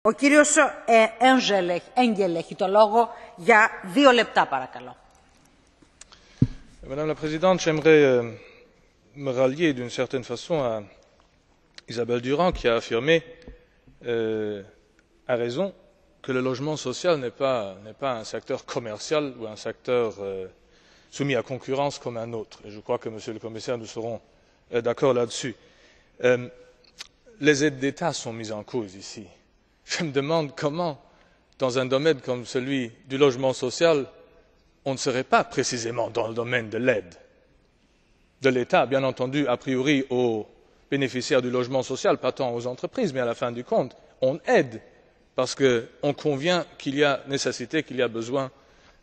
Ο κύριος Έγγελ έχει το λόγο για 2 λεπτά, παρακαλώ. Madame la Présidente, j'aimerais me rallier d'une certaine façon à Isabelle Durand qui a affirmé, à raison, que le logement social n'est pas un secteur commercial ou un secteur soumis à concurrence comme un autre. Et je crois que, Monsieur le Commissaire, nous serons d'accord là-dessus. Les aides d'État sont mises en cause ici. Je me demande comment, dans un domaine comme celui du logement social, on ne serait pas précisément dans le domaine de l'aide de l'État, bien entendu, a priori aux bénéficiaires du logement social, pas tant aux entreprises, mais à la fin du compte, on aide parce qu'on convient qu'il y a nécessité, qu'il y a besoin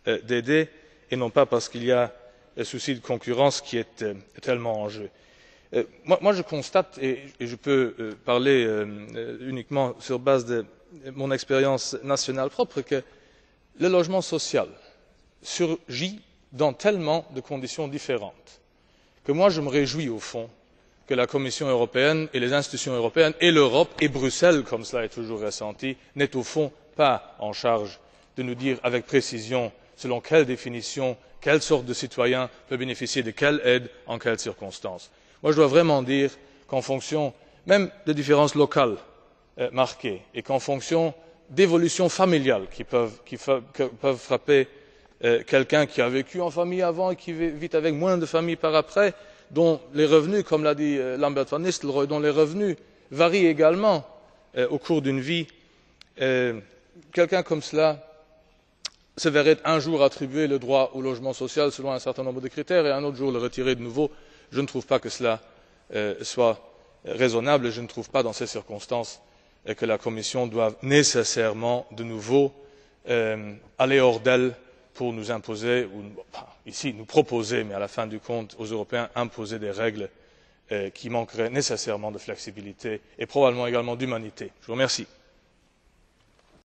d'aider, et non pas parce qu'il y a un souci de concurrence qui est tellement en jeu. Moi, je constate, et je peux parler uniquement sur base de mon expérience nationale propre, que le logement social surgit dans tellement de conditions différentes que moi je me réjouis au fond que la Commission européenne et les institutions européennes et l'Europe et Bruxelles, comme cela est toujours ressenti, n'aient au fond pas en charge de nous dire avec précision selon quelle définition, quelle sorte de citoyen peut bénéficier de quelle aide en quelles circonstances. Moi je dois vraiment dire qu'en fonction même de différences locales marquées et qu'en fonction d'évolutions familiales qui peuvent frapper quelqu'un qui a vécu en famille avant et qui vit avec moins de famille par après, dont les revenus, comme l'a dit Lambert van Nistelrooij, dont les revenus varient également au cours d'une vie, quelqu'un comme cela se verrait un jour attribuer le droit au logement social selon un certain nombre de critères et un autre jour le retirer de nouveau. Je ne trouve pas que cela soit raisonnable et je ne trouve pas dans ces circonstances que la Commission doive nécessairement de nouveau aller hors d'elle pour nous imposer, ou ici nous proposer, mais à la fin du compte aux Européens imposer des règles qui manqueraient nécessairement de flexibilité et probablement également d'humanité. Je vous remercie.